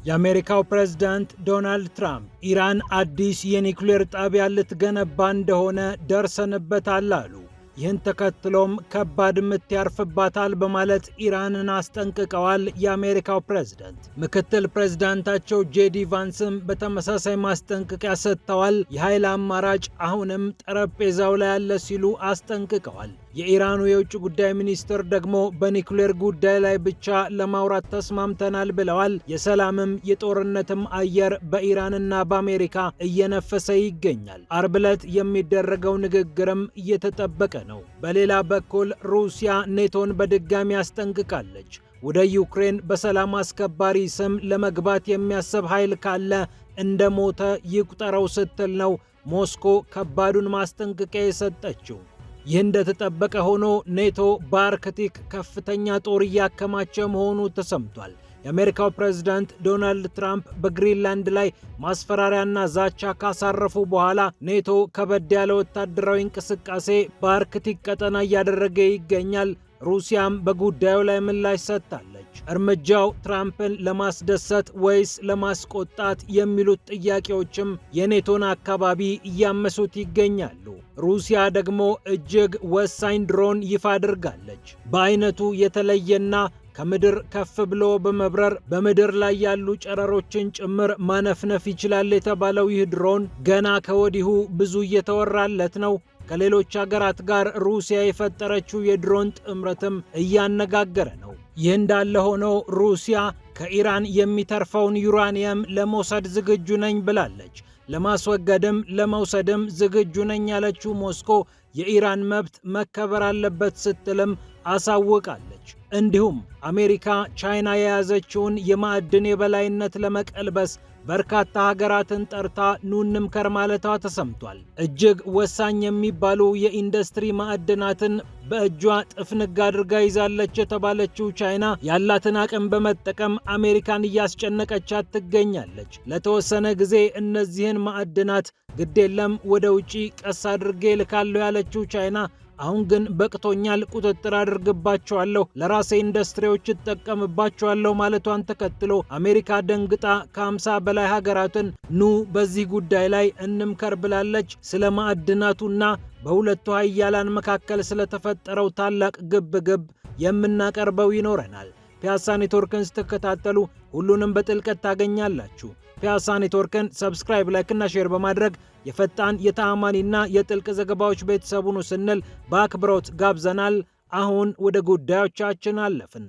የአሜሪካው ፕሬዝዳንት ዶናልድ ትራምፕ ኢራን አዲስ የኒውክሌር ጣቢያ ልትገነባ እንደሆነ ደርሰንበታል አሉ። ይህን ተከትሎም ከባድ ምት ያርፍባታል በማለት ኢራንን አስጠንቅቀዋል። የአሜሪካው ፕሬዝዳንት ምክትል ፕሬዝዳንታቸው ጄዲ ቫንስም በተመሳሳይ ማስጠንቀቂያ ሰጥተዋል። የኃይል አማራጭ አሁንም ጠረጴዛው ላይ አለ ሲሉ አስጠንቅቀዋል። የኢራኑ የውጭ ጉዳይ ሚኒስትር ደግሞ በኒውክሌር ጉዳይ ላይ ብቻ ለማውራት ተስማምተናል ብለዋል። የሰላምም የጦርነትም አየር በኢራንና በአሜሪካ እየነፈሰ ይገኛል። አርብ ዕለት የሚደረገው ንግግርም እየተጠበቀ ነው። በሌላ በኩል ሩሲያ ኔቶን በድጋሚ አስጠንቅቃለች። ወደ ዩክሬን በሰላም አስከባሪ ስም ለመግባት የሚያስብ ኃይል ካለ እንደ ሞተ ይቁጠረው ስትል ነው ሞስኮ ከባዱን ማስጠንቀቂያ የሰጠችው። ይህ እንደተጠበቀ ሆኖ ኔቶ በአርክቲክ ከፍተኛ ጦር እያከማቸ መሆኑ ተሰምቷል። የአሜሪካው ፕሬዝዳንት ዶናልድ ትራምፕ በግሪንላንድ ላይ ማስፈራሪያና ዛቻ ካሳረፉ በኋላ ኔቶ ከበድ ያለ ወታደራዊ እንቅስቃሴ በአርክቲክ ቀጠና እያደረገ ይገኛል። ሩሲያም በጉዳዩ ላይ ምላሽ ሰጥታለች። እርምጃው ትራምፕን ለማስደሰት ወይስ ለማስቆጣት የሚሉት ጥያቄዎችም የኔቶን አካባቢ እያመሱት ይገኛሉ። ሩሲያ ደግሞ እጅግ ወሳኝ ድሮን ይፋ አድርጋለች። በአይነቱ የተለየና ከምድር ከፍ ብሎ በመብረር በምድር ላይ ያሉ ጨረሮችን ጭምር ማነፍነፍ ይችላል የተባለው ይህ ድሮን ገና ከወዲሁ ብዙ እየተወራለት ነው። ከሌሎች ሀገራት ጋር ሩሲያ የፈጠረችው የድሮን ጥምረትም እያነጋገረ ነው። ይህ እንዳለ ሆኖ ሩሲያ ከኢራን የሚተርፈውን ዩራኒየም ለመውሰድ ዝግጁ ነኝ ብላለች። ለማስወገድም ለመውሰድም ዝግጁ ነኝ ያለችው ሞስኮ የኢራን መብት መከበር አለበት ስትልም አሳውቃለች። እንዲሁም አሜሪካ ቻይና የያዘችውን የማዕድን የበላይነት ለመቀልበስ በርካታ ሀገራትን ጠርታ ኑ እንምከር ማለቷ ተሰምቷል። እጅግ ወሳኝ የሚባሉ የኢንዱስትሪ ማዕድናትን በእጇ ጥፍንግ አድርጋ ይዛለች የተባለችው ቻይና ያላትን አቅም በመጠቀም አሜሪካን እያስጨነቀቻት ትገኛለች። ለተወሰነ ጊዜ እነዚህን ማዕድናት ግዴለም ወደ ውጪ ቀስ አድርጌ ልካለሁ ያለችው ቻይና አሁን ግን በቅቶኛል፣ ቁጥጥር አድርግባቸዋለሁ፣ ለራሴ ኢንዱስትሪዎች እጠቀምባቸዋለሁ ማለቷን ተከትሎ አሜሪካ ደንግጣ ከ50 በላይ ሀገራትን ኑ በዚህ ጉዳይ ላይ እንምከር ብላለች። ስለ ማዕድናቱና በሁለቱ ኃያላን መካከል ስለተፈጠረው ታላቅ ግብግብ የምናቀርበው ይኖረናል። ፒያሳ ኔትወርክን ስትከታተሉ ሁሉንም በጥልቀት ታገኛላችሁ። ፒያሳ ኔትወርክን ሰብስክራይብ፣ ላይክ እና ሼር በማድረግ የፈጣን የተአማኒና የጥልቅ ዘገባዎች ቤተሰቡን ስንል በአክብሮት ጋብዘናል። አሁን ወደ ጉዳዮቻችን አለፍን።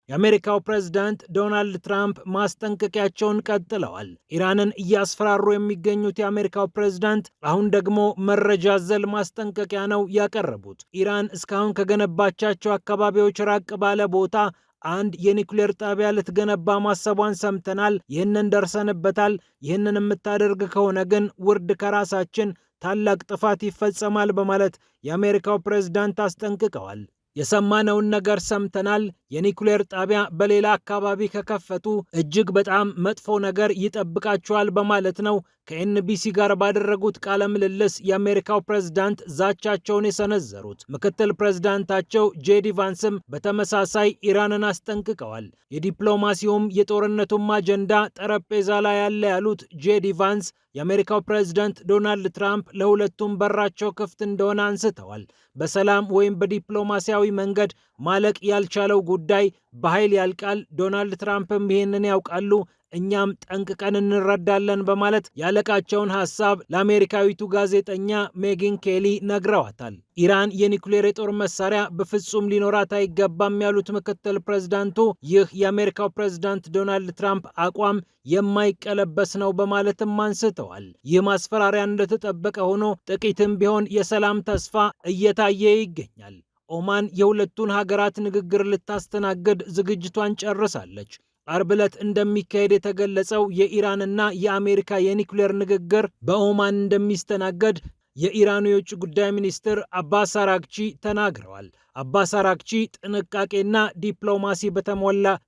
የአሜሪካው ፕሬዝዳንት ዶናልድ ትራምፕ ማስጠንቀቂያቸውን ቀጥለዋል። ኢራንን እያስፈራሩ የሚገኙት የአሜሪካው ፕሬዝዳንት አሁን ደግሞ መረጃ አዘል ማስጠንቀቂያ ነው ያቀረቡት። ኢራን እስካሁን ከገነባቻቸው አካባቢዎች ራቅ ባለ ቦታ አንድ የኒውክሌር ጣቢያ ልትገነባ ማሰቧን ሰምተናል። ይህንን ደርሰንበታል። ይህንን የምታደርግ ከሆነ ግን ውርድ ከራሳችን፣ ታላቅ ጥፋት ይፈጸማል በማለት የአሜሪካው ፕሬዝዳንት አስጠንቅቀዋል። የሰማነውን ነገር ሰምተናል። የኒውክሌር ጣቢያ በሌላ አካባቢ ከከፈቱ እጅግ በጣም መጥፎ ነገር ይጠብቃቸዋል በማለት ነው ከኤንቢሲ ጋር ባደረጉት ቃለ ምልልስ የአሜሪካው ፕሬዝዳንት ዛቻቸውን የሰነዘሩት። ምክትል ፕሬዝዳንታቸው ጄዲ ቫንስም በተመሳሳይ ኢራንን አስጠንቅቀዋል። የዲፕሎማሲውም የጦርነቱም አጀንዳ ጠረጴዛ ላይ ያለ ያሉት ጄዲ ቫንስ የአሜሪካው ፕሬዝዳንት ዶናልድ ትራምፕ ለሁለቱም በራቸው ክፍት እንደሆነ አንስተዋል። በሰላም ወይም በዲፕሎማሲያዊ መንገድ ማለቅ ያልቻለው ጉዳይ በኃይል ያልቃል። ዶናልድ ትራምፕም ይህንን ያውቃሉ፣ እኛም ጠንቅቀን እንረዳለን በማለት ያለቃቸውን ሐሳብ ለአሜሪካዊቱ ጋዜጠኛ ሜጊን ኬሊ ነግረዋታል። ኢራን የኒውክሌር የጦር መሳሪያ በፍጹም ሊኖራት አይገባም ያሉት ምክትል ፕሬዝዳንቱ ይህ የአሜሪካው ፕሬዝዳንት ዶናልድ ትራምፕ አቋም የማይቀለበስ ነው በማለትም አንስተዋል። ይህ ማስፈራሪያ እንደተጠበቀ ሆኖ ጥቂትም ቢሆን የሰላም ተስፋ እየታየ ይገኛል። ኦማን የሁለቱን ሀገራት ንግግር ልታስተናግድ ዝግጅቷን ጨርሳለች። አርብ ዕለት እንደሚካሄድ የተገለጸው የኢራንና የአሜሪካ የኒውክሌር ንግግር በኦማን እንደሚስተናገድ የኢራኑ የውጭ ጉዳይ ሚኒስትር አባስ አራግቺ ተናግረዋል። አባስ አራግቺ ጥንቃቄና ዲፕሎማሲ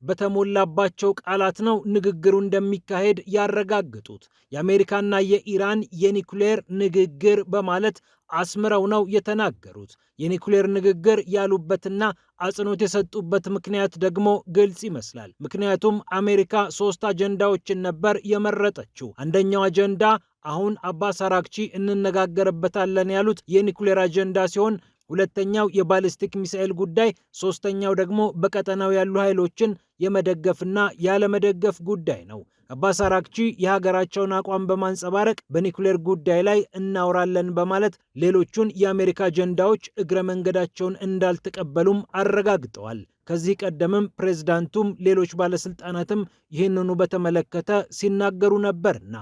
በተሞላባቸው ቃላት ነው ንግግሩ እንደሚካሄድ ያረጋግጡት። የአሜሪካና የኢራን የኒኩሌር ንግግር በማለት አስምረው ነው የተናገሩት። የኒኩሌር ንግግር ያሉበትና አጽንኦት የሰጡበት ምክንያት ደግሞ ግልጽ ይመስላል። ምክንያቱም አሜሪካ 3 አጀንዳዎችን ነበር የመረጠችው። አንደኛው አጀንዳ አሁን አባስ አራግቺ እንነጋገርበታለን ያሉት የኒኩሌር አጀንዳ ሲሆን ሁለተኛው የባሊስቲክ ሚሳኤል ጉዳይ፣ ሶስተኛው ደግሞ በቀጠናው ያሉ ኃይሎችን የመደገፍና ያለመደገፍ ጉዳይ ነው። አባስ አራግቺ የሀገራቸውን አቋም በማንጸባረቅ በኒኩሌር ጉዳይ ላይ እናወራለን በማለት ሌሎቹን የአሜሪካ አጀንዳዎች እግረ መንገዳቸውን እንዳልተቀበሉም አረጋግጠዋል። ከዚህ ቀደምም ፕሬዝዳንቱም ሌሎች ባለስልጣናትም ይህንኑ በተመለከተ ሲናገሩ ነበርና።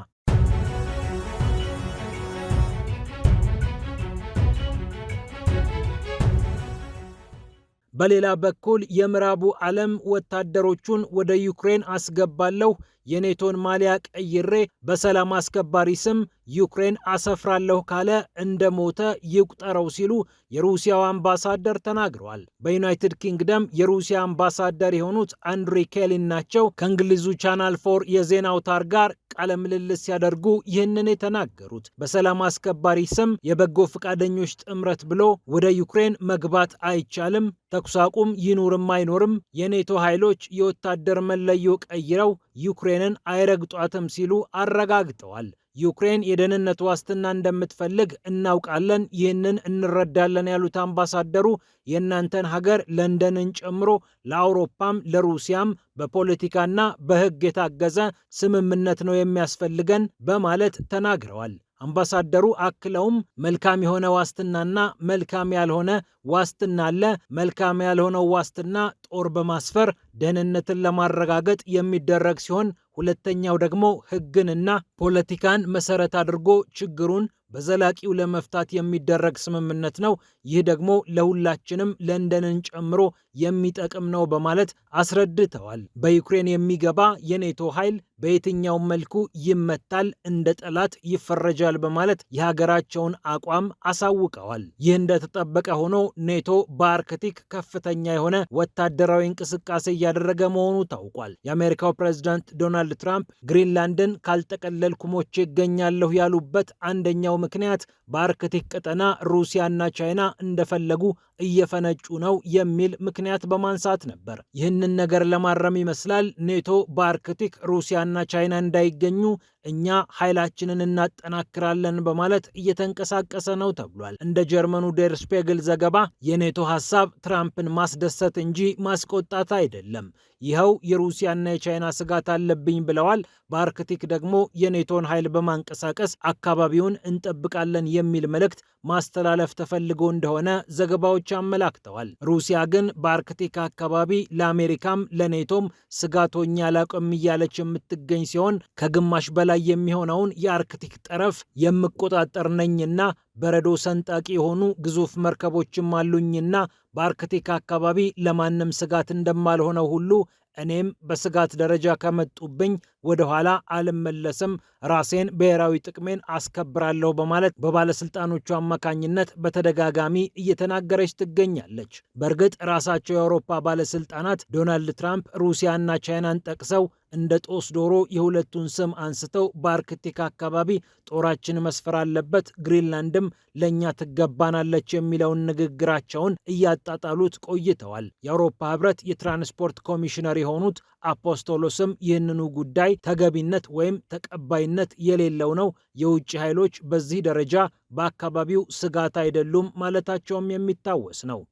በሌላ በኩል የምዕራቡ ዓለም ወታደሮቹን ወደ ዩክሬን አስገባለሁ፣ የኔቶን ማሊያ ቀይሬ በሰላም አስከባሪ ስም ዩክሬን አሰፍራለሁ ካለ እንደሞተ ይቁጠረው ሲሉ የሩሲያው አምባሳደር ተናግረዋል። በዩናይትድ ኪንግደም የሩሲያ አምባሳደር የሆኑት አንድሪ ኬሊን ናቸው ከእንግሊዙ ቻናል 4 የዜና አውታር ጋር ቃለ ምልልስ ሲያደርጉ ይህንን የተናገሩት። በሰላም አስከባሪ ስም የበጎ ፈቃደኞች ጥምረት ብሎ ወደ ዩክሬን መግባት አይቻልም፣ ተኩስ አቁም ይኑርም አይኖርም፣ የኔቶ ኃይሎች የወታደር መለዮ ቀይረው ዩክሬንን አይረግጧትም ሲሉ አረጋግጠዋል። ዩክሬን የደህንነት ዋስትና እንደምትፈልግ እናውቃለን፣ ይህንን እንረዳለን ያሉት አምባሳደሩ የእናንተን ሀገር ለንደንን ጨምሮ ለአውሮፓም ለሩሲያም በፖለቲካና በሕግ የታገዘ ስምምነት ነው የሚያስፈልገን በማለት ተናግረዋል። አምባሳደሩ አክለውም መልካም የሆነ ዋስትናና መልካም ያልሆነ ዋስትና አለ። መልካም ያልሆነው ዋስትና ጦር በማስፈር ደህንነትን ለማረጋገጥ የሚደረግ ሲሆን፣ ሁለተኛው ደግሞ ሕግንና ፖለቲካን መሰረት አድርጎ ችግሩን በዘላቂው ለመፍታት የሚደረግ ስምምነት ነው። ይህ ደግሞ ለሁላችንም ለንደንን ጨምሮ የሚጠቅም ነው በማለት አስረድተዋል። በዩክሬን የሚገባ የኔቶ ኃይል በየትኛውም መልኩ ይመታል፣ እንደ ጠላት ይፈረጃል በማለት የሀገራቸውን አቋም አሳውቀዋል። ይህ እንደተጠበቀ ሆኖ ኔቶ በአርክቲክ ከፍተኛ የሆነ ወታደራዊ እንቅስቃሴ እያደረገ መሆኑ ታውቋል። የአሜሪካው ፕሬዝዳንት ዶናልድ ትራምፕ ግሪንላንድን ካልጠቀለልኩ ሞቼ ይገኛለሁ ያሉበት አንደኛው ምክንያት በአርክቲክ ቀጠና ሩሲያና ቻይና እንደፈለጉ እየፈነጩ ነው የሚል ምክንያት በማንሳት ነበር። ይህንን ነገር ለማረም ይመስላል ኔቶ በአርክቲክ ሩሲያና ቻይና እንዳይገኙ እኛ ኃይላችንን እናጠናክራለን በማለት እየተንቀሳቀሰ ነው ተብሏል። እንደ ጀርመኑ ዴር ስፔግል ዘገባ የኔቶ ሐሳብ ትራምፕን ማስደሰት እንጂ ማስቆጣት አይደለም። ይኸው የሩሲያና የቻይና ስጋት አለብኝ ብለዋል። በአርክቲክ ደግሞ የኔቶን ኃይል በማንቀሳቀስ አካባቢውን እንጠብቃለን የሚል መልእክት ማስተላለፍ ተፈልጎ እንደሆነ ዘገባዎች አመላክተዋል። ሩሲያ ግን በአርክቲክ አካባቢ ለአሜሪካም ለኔቶም ስጋቶኛ አላውቅም እያለች የምትገኝ ሲሆን ከግማሽ በላይ የሚሆነውን የአርክቲክ ጠረፍ የምቆጣጠር ነኝና በረዶ ሰንጣቂ የሆኑ ግዙፍ መርከቦችም አሉኝና በአርክቲክ አካባቢ ለማንም ስጋት እንደማልሆነው ሁሉ እኔም በስጋት ደረጃ ከመጡብኝ ወደ ኋላ አልመለስም፣ ራሴን ብሔራዊ ጥቅሜን አስከብራለሁ በማለት በባለስልጣኖቹ አማካኝነት በተደጋጋሚ እየተናገረች ትገኛለች። በእርግጥ ራሳቸው የአውሮፓ ባለስልጣናት ዶናልድ ትራምፕ ሩሲያና ቻይናን ጠቅሰው እንደ ጦስ ዶሮ የሁለቱን ስም አንስተው በአርክቲክ አካባቢ ጦራችን መስፈር አለበት፣ ግሪንላንድም ለእኛ ትገባናለች የሚለውን ንግግራቸውን እያጣጣሉት ቆይተዋል። የአውሮፓ ህብረት የትራንስፖርት ኮሚሽነር የሆኑት አፖስቶሎስም ይህንኑ ጉዳይ ተገቢነት ወይም ተቀባይነት የሌለው ነው፣ የውጭ ኃይሎች በዚህ ደረጃ በአካባቢው ስጋት አይደሉም ማለታቸውም የሚታወስ ነው።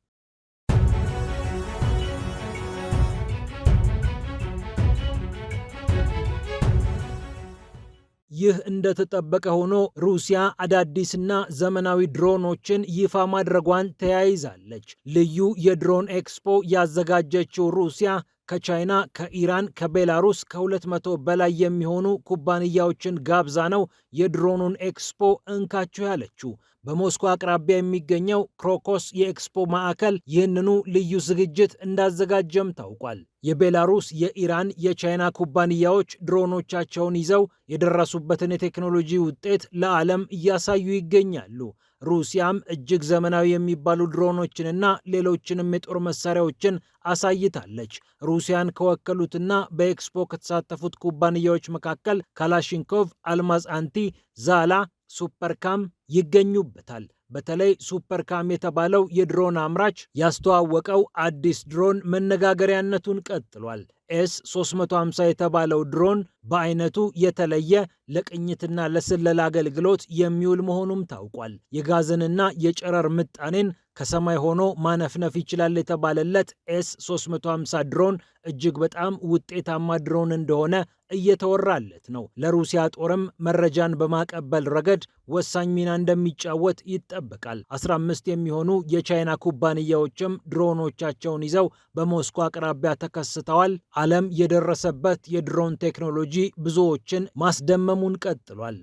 ይህ እንደተጠበቀ ሆኖ ሩሲያ አዳዲስና ዘመናዊ ድሮኖችን ይፋ ማድረጓን ተያይዛለች። ልዩ የድሮን ኤክስፖ ያዘጋጀችው ሩሲያ ከቻይና፣ ከኢራን፣ ከቤላሩስ ከ200 በላይ የሚሆኑ ኩባንያዎችን ጋብዛ ነው የድሮኑን ኤክስፖ እንካችሁ ያለችው። በሞስኮ አቅራቢያ የሚገኘው ክሮኮስ የኤክስፖ ማዕከል ይህንኑ ልዩ ዝግጅት እንዳዘጋጀም ታውቋል። የቤላሩስ፣ የኢራን፣ የቻይና ኩባንያዎች ድሮኖቻቸውን ይዘው የደረሱበትን የቴክኖሎጂ ውጤት ለዓለም እያሳዩ ይገኛሉ። ሩሲያም እጅግ ዘመናዊ የሚባሉ ድሮኖችንና ሌሎችንም የጦር መሳሪያዎችን አሳይታለች። ሩሲያን ከወከሉትና በኤክስፖ ከተሳተፉት ኩባንያዎች መካከል ካላሽንኮቭ፣ አልማዝ አንቲ፣ ዛላ፣ ሱፐርካም ይገኙበታል። በተለይ ሱፐርካም የተባለው የድሮን አምራች ያስተዋወቀው አዲስ ድሮን መነጋገሪያነቱን ቀጥሏል። ኤስ-350 የተባለው ድሮን በአይነቱ የተለየ ለቅኝትና ለስለላ አገልግሎት የሚውል መሆኑም ታውቋል። የጋዝንና የጨረር ምጣኔን ከሰማይ ሆኖ ማነፍነፍ ይችላል የተባለለት ኤስ-350 ድሮን እጅግ በጣም ውጤታማ ድሮን እንደሆነ እየተወራለት ነው። ለሩሲያ ጦርም መረጃን በማቀበል ረገድ ወሳኝ ሚና እንደሚጫወት ይጠበቃል። 15 የሚሆኑ የቻይና ኩባንያዎችም ድሮኖቻቸውን ይዘው በሞስኮ አቅራቢያ ተከስተዋል። ዓለም የደረሰበት የድሮን ቴክኖሎጂ ብዙዎችን ማስደመሙን ቀጥሏል።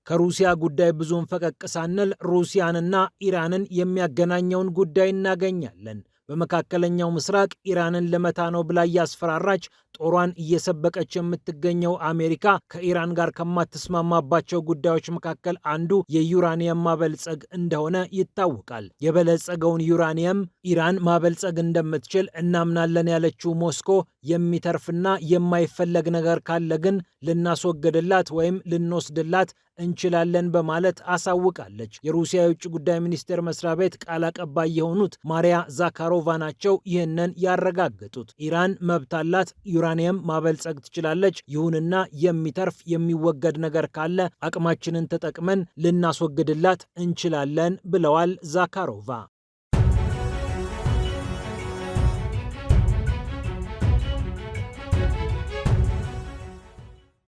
ከሩሲያ ጉዳይ ብዙም ፈቀቅ ሳንል ሩሲያንና ኢራንን የሚያገናኘውን ጉዳይ እናገኛለን። በመካከለኛው ምስራቅ ኢራንን ልመታ ነው ብላ እያስፈራራች ጦሯን እየሰበቀች የምትገኘው አሜሪካ ከኢራን ጋር ከማትስማማባቸው ጉዳዮች መካከል አንዱ የዩራኒየም ማበልጸግ እንደሆነ ይታወቃል። የበለጸገውን ዩራኒየም ኢራን ማበልጸግ እንደምትችል እናምናለን ያለችው ሞስኮ የሚተርፍና የማይፈለግ ነገር ካለ ግን ልናስወግድላት ወይም ልንወስድላት እንችላለን በማለት አሳውቃለች። የሩሲያ የውጭ ጉዳይ ሚኒስቴር መስሪያ ቤት ቃል አቀባይ የሆኑት ማሪያ ዛካሮቫ ናቸው ይህንን ያረጋገጡት። ኢራን መብት አላት፣ ዩራኒየም ማበልጸግ ትችላለች። ይሁንና የሚተርፍ የሚወገድ ነገር ካለ አቅማችንን ተጠቅመን ልናስወግድላት እንችላለን ብለዋል ዛካሮቫ።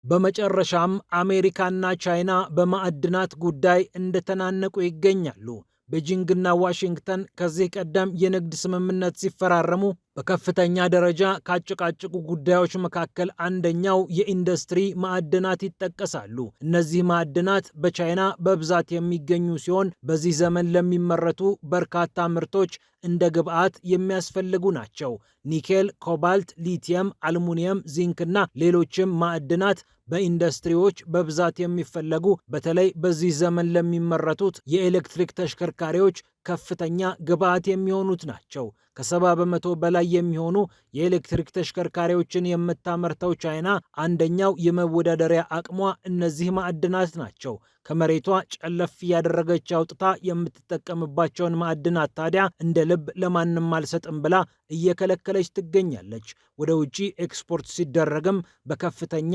በመጨረሻም አሜሪካና ቻይና በማዕድናት ጉዳይ እንደተናነቁ ይገኛሉ። ቤጂንግና ዋሽንግተን ከዚህ ቀደም የንግድ ስምምነት ሲፈራረሙ በከፍተኛ ደረጃ ካጨቃጨቁ ጉዳዮች መካከል አንደኛው የኢንዱስትሪ ማዕድናት ይጠቀሳሉ። እነዚህ ማዕድናት በቻይና በብዛት የሚገኙ ሲሆን በዚህ ዘመን ለሚመረቱ በርካታ ምርቶች እንደ ግብዓት የሚያስፈልጉ ናቸው። ኒኬል፣ ኮባልት፣ ሊቲየም፣ አልሙኒየም፣ ዚንክና ሌሎችም ማዕድናት በኢንዱስትሪዎች በብዛት የሚፈለጉ በተለይ በዚህ ዘመን ለሚመረቱት የኤሌክትሪክ ተሽከርካሪዎች ከፍተኛ ግብዓት የሚሆኑት ናቸው። ከ70 በመቶ በላይ የሚሆኑ የኤሌክትሪክ ተሽከርካሪዎችን የምታመርተው ቻይና አንደኛው የመወዳደሪያ አቅሟ እነዚህ ማዕድናት ናቸው። ከመሬቷ ጨለፍ እያደረገች አውጥታ የምትጠቀምባቸውን ማዕድናት ታዲያ እንደ ልብ ለማንም አልሰጥም ብላ እየከለከለች ትገኛለች። ወደ ውጪ ኤክስፖርት ሲደረግም በከፍተኛ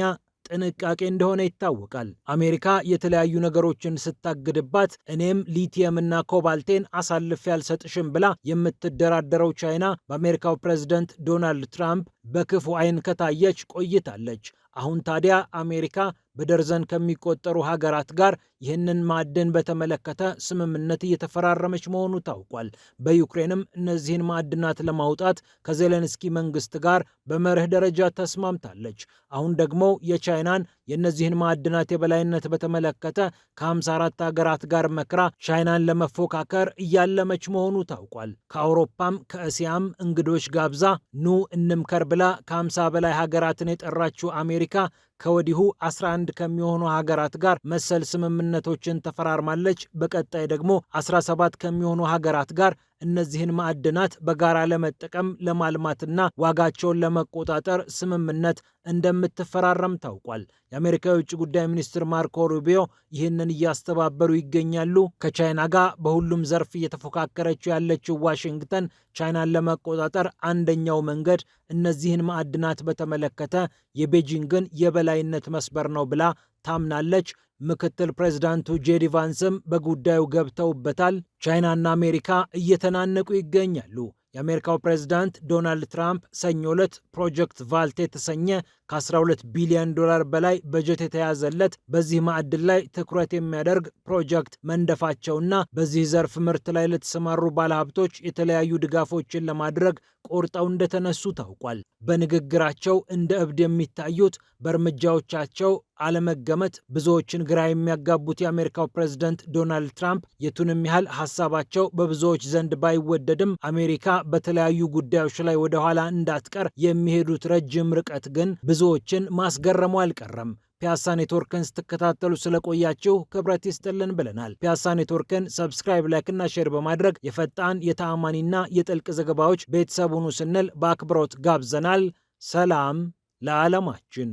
ጥንቃቄ እንደሆነ ይታወቃል። አሜሪካ የተለያዩ ነገሮችን ስታግድባት እኔም ሊቲየምና ኮባልቴን አሳልፌ አልሰጥሽም ብላ የምትደራደረው ቻይና በአሜሪካው ፕሬዝደንት ዶናልድ ትራምፕ በክፉ ዓይን ከታየች ቆይታለች። አሁን ታዲያ አሜሪካ በደርዘን ከሚቆጠሩ ሀገራት ጋር ይህንን ማዕድን በተመለከተ ስምምነት እየተፈራረመች መሆኑ ታውቋል። በዩክሬንም እነዚህን ማዕድናት ለማውጣት ከዜሌንስኪ መንግስት ጋር በመርህ ደረጃ ተስማምታለች። አሁን ደግሞ የቻይናን የእነዚህን ማዕድናት የበላይነት በተመለከተ ከ54 ሀገራት ጋር መክራ ቻይናን ለመፎካከር እያለመች መሆኑ ታውቋል። ከአውሮፓም ከእስያም እንግዶች ጋብዛ ኑ እንምከር ብላ ከ50 በላይ ሀገራትን የጠራችው አሜሪካ ከወዲሁ 11 ከሚሆኑ ሀገራት ጋር መሰል ስምምነቶችን ተፈራርማለች። በቀጣይ ደግሞ 17 ከሚሆኑ ሀገራት ጋር እነዚህን ማዕድናት በጋራ ለመጠቀም ለማልማትና ዋጋቸውን ለመቆጣጠር ስምምነት እንደምትፈራረም ታውቋል። የአሜሪካ የውጭ ጉዳይ ሚኒስትር ማርኮ ሩቢዮ ይህንን እያስተባበሩ ይገኛሉ። ከቻይና ጋር በሁሉም ዘርፍ እየተፎካከረችው ያለችው ዋሽንግተን ቻይናን ለመቆጣጠር አንደኛው መንገድ እነዚህን ማዕድናት በተመለከተ የቤጂንግን የበላይነት መስበር ነው ብላ ታምናለች። ምክትል ፕሬዝዳንቱ ጄዲ ቫንስም በጉዳዩ ገብተውበታል። ቻይናና አሜሪካ እየተናነቁ ይገኛሉ። የአሜሪካው ፕሬዝዳንት ዶናልድ ትራምፕ ሰኞ ዕለት ፕሮጀክት ቫልት የተሰኘ ከ12 ቢሊዮን ዶላር በላይ በጀት የተያዘለት በዚህ ማዕድን ላይ ትኩረት የሚያደርግ ፕሮጀክት መንደፋቸውና በዚህ ዘርፍ ምርት ላይ ለተሰማሩ ባለሀብቶች የተለያዩ ድጋፎችን ለማድረግ ቆርጠው እንደተነሱ ታውቋል። በንግግራቸው እንደ እብድ የሚታዩት በእርምጃዎቻቸው አለመገመት ብዙዎችን ግራ የሚያጋቡት የአሜሪካው ፕሬዝዳንት ዶናልድ ትራምፕ የቱንም ያህል ሀሳባቸው በብዙዎች ዘንድ ባይወደድም አሜሪካ በተለያዩ ጉዳዮች ላይ ወደ ኋላ እንዳትቀር የሚሄዱት ረጅም ርቀት ግን ብዙዎችን ማስገረሙ አልቀረም። ፒያሳ ኔትወርክን ስትከታተሉ ስለቆያችሁ ክብረት ይስጥልን ብለናል። ፒያሳ ኔትወርክን ሰብስክራይብ፣ ላይክ እና ሼር በማድረግ የፈጣን የተአማኒና የጥልቅ ዘገባዎች ቤተሰብ ሁኑ ስንል በአክብሮት ጋብዘናል። ሰላም ለዓለማችን።